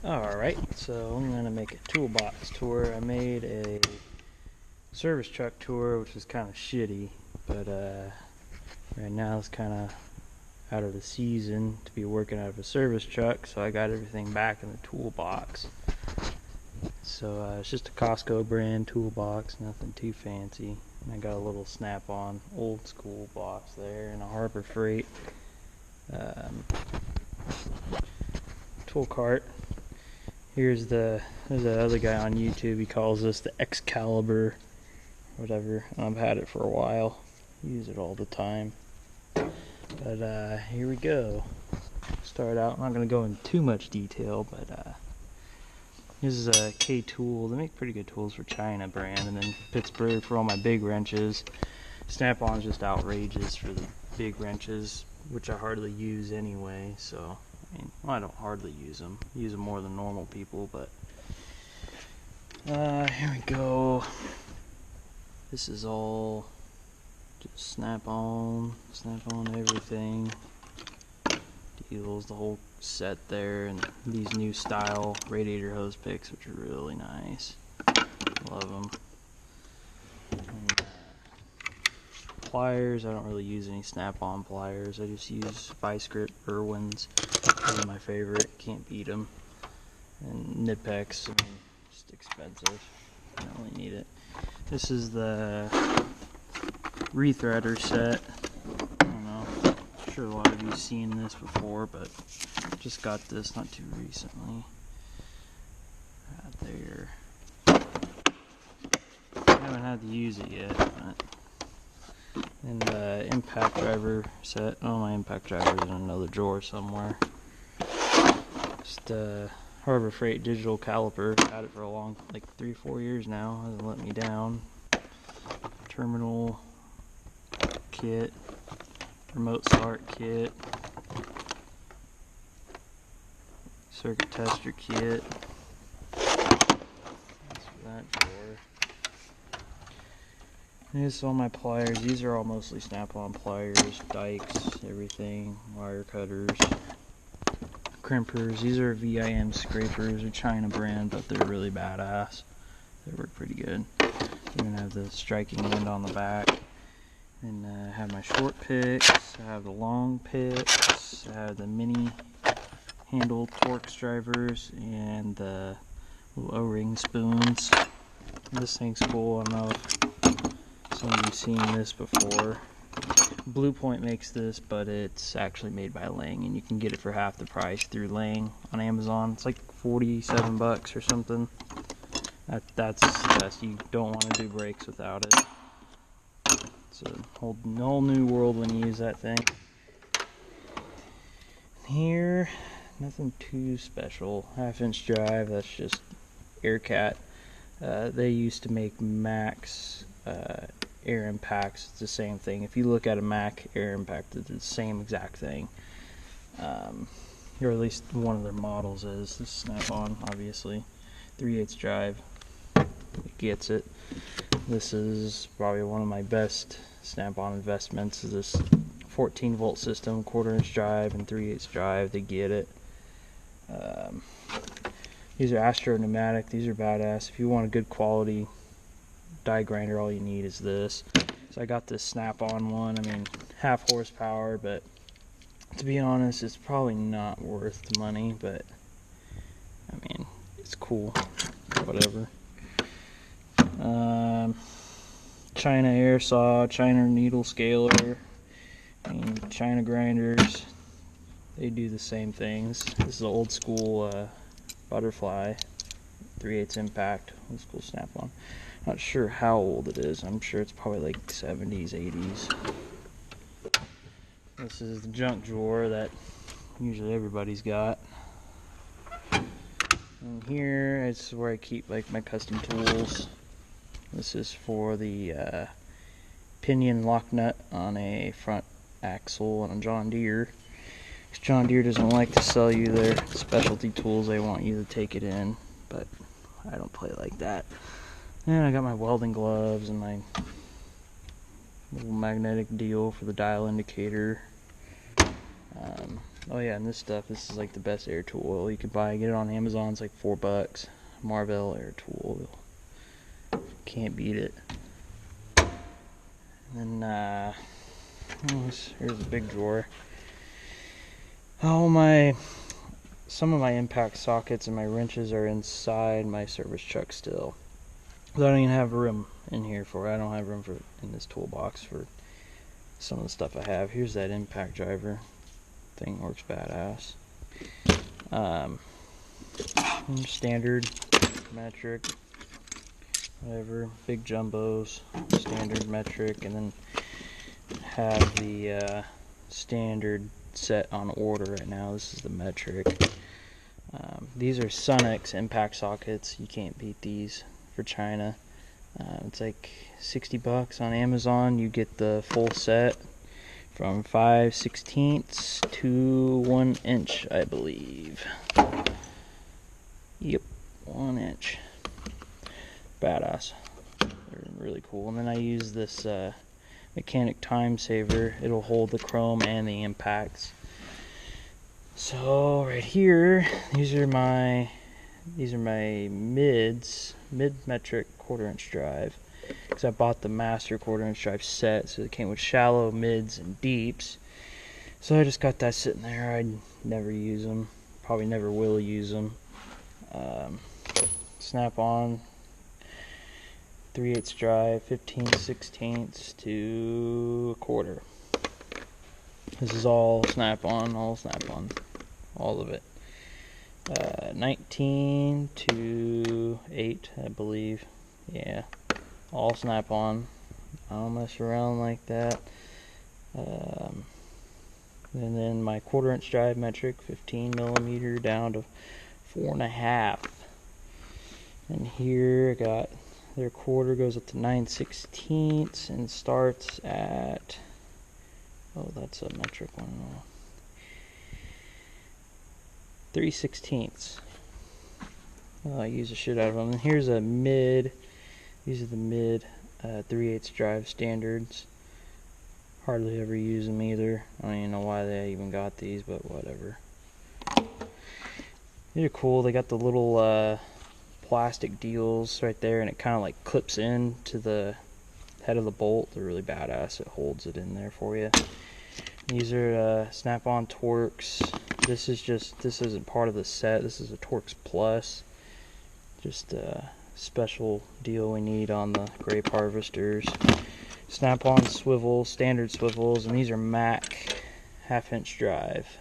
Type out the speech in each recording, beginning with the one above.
Alright, so I'm going to make a toolbox tour. I made a service truck tour, which was kind of shitty, but right now it's kind of out of the season to be working out of a service truck, so I got everything back in the toolbox. So it's just a Costco brand toolbox, nothing too fancy. And I got a little snap-on old school box there and a Harbor Freight tool cart. There's that other guy on YouTube, he calls this the Excalibur, whatever. I've had it for a while, use it all the time. But here we go. Start out, I'm not going to go into too much detail, but this is a K-Tool. They make pretty good tools for China brand, and then Pittsburgh for all my big wrenches. Snap-on's just outrageous for the big wrenches, which I hardly use anyway, so I mean, well, I don't hardly use them. I use them more than normal people, but here we go. This is all just snap-on everything. Deals, the whole set there, and these new style radiator hose picks, which are really nice. Love them. And, pliers, I don't really use any snap-on pliers. I just use vice grip Irwins. Those are my favorite. Can't beat them. And Nipex, I mean, just expensive. I don't really need it. This is the rethreader set. I don't know. I'm sure a lot of you have seen this before, but just got this not too recently. Right there. I haven't had to use it yet, but. And the impact driver set. Oh, my impact driver is in another drawer somewhere. Just Harbor Freight digital caliper. Had it for a long, like 3-4 years now. Hasn't let me down. Terminal kit. Remote start kit. Circuit tester kit. That's for that drawer. Here's all my pliers. These are all mostly snap-on pliers, dikes, everything, wire cutters, crimpers. These are VIM scrapers, a China brand, but they're really badass. They work pretty good. Even have the striking end on the back. And I have my short picks, I have the long picks, I have the mini handle Torx drivers, and the little O-ring spoons. This thing's cool. I don't know if some of you have seen this before. Blue Point makes this, but it's actually made by Lang, and you can get it for half the price through Lang on Amazon. It's like 47 bucks or something. That's the best. You don't want to do brakes without it. It's a whole new world when you use that thing. Here, nothing too special. 1/2-inch drive, that's just Aircat. They used to make Max air impacts. It's the same thing. If you look at a Mac air impact, it's the same exact thing. Or at least one of their models is. This snap-on, obviously. 3/8 drive. It gets it. This is probably one of my best snap-on investments. Is this 14-volt system, 1/4-inch drive and 3/8 drive. They get it. These are Astro Pneumatic. These are badass. If you want a good quality die grinder, all you need is this. So I got this snap-on one. I mean, 1/2 horsepower, but to be honest, it's probably not worth the money, but I mean, it's cool. Whatever. China air saw, China needle scaler, and China grinders. They do the same things. This is an old school butterfly 3/8 impact, old school snap-on. Not sure how old it is. I'm sure it's probably like 70s, 80s. This is the junk drawer that usually everybody's got. And here is where I keep like my custom tools. This is for the pinion lock nut on a front axle on a John Deere. John Deere doesn't like to sell you their specialty tools. They want you to take it in, but I don't play like that. And I got my welding gloves and my little magnetic deal for the dial indicator. Oh yeah, and this is like the best air tool oil you could buy. Get it on Amazon, it's like $4. Marvel air tool oil. Can't beat it. And then here's a big drawer. Some of my impact sockets and my wrenches are inside my service truck still. I don't even have room in here for it. I don't have room for in this toolbox for some of the stuff I have. Here's that impact driver. Thing works badass. Standard, metric, whatever. Big jumbos, standard, metric, and then have the standard set on order right now. This is the metric. These are Sunex impact sockets. You can't beat these for China. It's like $60 on Amazon. You get the full set from 5/16 to 1 inch, I believe. Yep, 1 inch. Badass. They're really cool. And then I use this mechanic time saver. It'll hold the chrome and the impacts. So right here, these are my mid-metric 1/4 inch drive, because I bought the master 1/4 inch drive set, so it came with shallow, mids, and deeps. So I just got that sitting there. I'd never use them, probably never will use them. Snap on 3/8 drive, 15/16 to 1/4. This is all snap on, all of it. 19 to 8, I believe. Yeah, all snap on. I don't mess around like that. And then my 1/4 inch drive metric, 15mm down to 4.5. And here I got their 1/4 goes up to 9/16 and starts at, oh, that's a metric one. 3/16. I use the shit out of them. And here's a mid. These are the mid 3/8 drive standards. Hardly ever use them either. I don't even know why they even got these, but whatever. These are cool. They got the little plastic deals right there, and it kind of like clips in to the head of the bolt. They're really badass. It holds it in there for you. These are snap-on Torx. This isn't part of the set. This is a Torx Plus. Just a special deal we need on the grape harvesters. Snap-on swivels, standard swivels, and these are Mac 1/2 inch drive.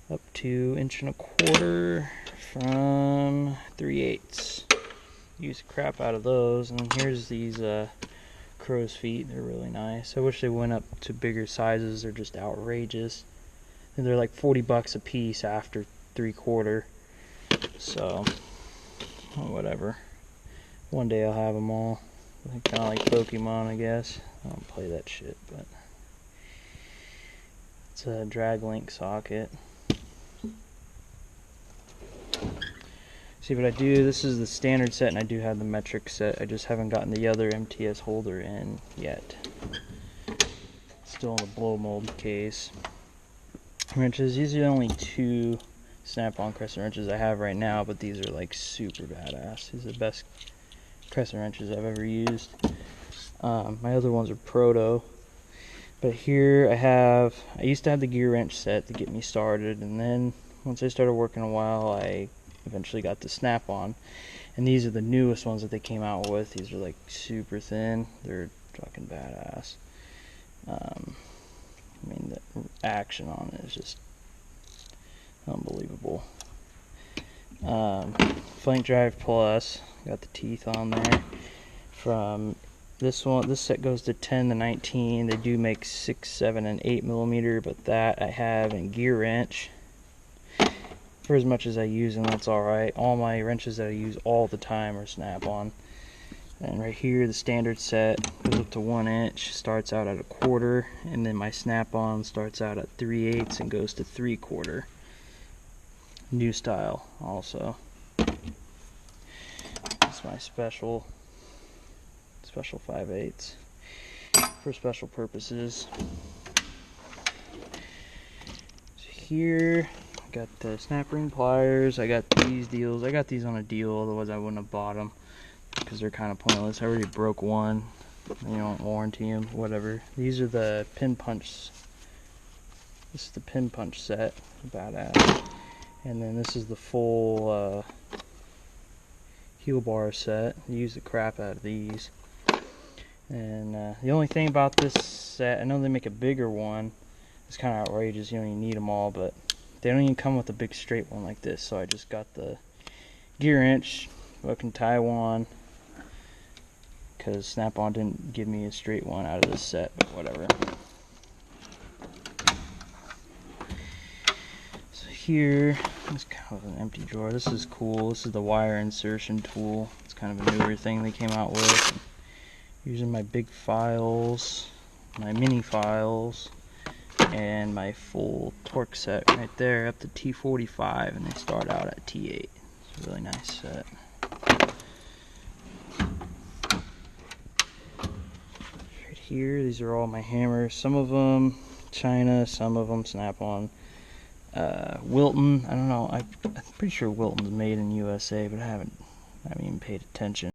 Up to 1.25 from 3/8. Use the crap out of those. And here's these crow's feet. They're really nice. I wish they went up to bigger sizes. They're just outrageous. And they're like $40 a piece after 3/4. So, whatever. One day I'll have them all. Kind of like Pokemon, I guess. I don't play that shit, but it's a drag link socket. See what I do? This is the standard set, and I do have the metric set. I just haven't gotten the other MTS holder in yet. Still in the blow mold case. Wrenches. These are the only 2 snap-on crescent wrenches I have right now, but these are like super badass. These are the best crescent wrenches I've ever used. My other ones are proto, but here I used to have the Gearwrench set to get me started, and then once I started working a while, I eventually got the snap-on, and these are the newest ones that they came out with. These are like super thin. They're fucking badass. I mean, the action on it is just unbelievable. Flank Drive Plus, got the teeth on there. From this one, this set goes to 10 to 19. They do make 6, 7, and 8mm, but that I have in Gearwrench. For as much as I use them, that's alright. All my wrenches that I use all the time are snap-on. And right here, the standard set goes up to 1 inch, starts out at 1/4, and then my snap-on starts out at 3/8 and goes to 3/4. New style, also. That's my special 5/8 for special purposes. here, I got the snap ring pliers. I got these deals. I got these on a deal, otherwise I wouldn't have bought them because they're kind of pointless. I already broke one. You don't warranty them, whatever. These are the pin punch. This is the pin punch set, badass. And then this is the full heel bar set. Use the crap out of these. And the only thing about this set, I know they make a bigger one. It's kind of outrageous. You don't even need them all, but they don't even come with a big straight one like this. So I just got the Gearwrench, fucking Taiwan, because Snap-on didn't give me a straight one out of this set, but whatever. So here, it's kind of an empty drawer. This is cool. This is the wire insertion tool. It's kind of a newer thing they came out with. Using my big files, my mini files, and my full torque set right there up to T45, and they start out at T8. It's a really nice set. Here, these are all my hammers. Some of them China, some of them Snap-on. Wilton, I don't know. I'm pretty sure Wilton's made in USA, but I haven't even paid attention.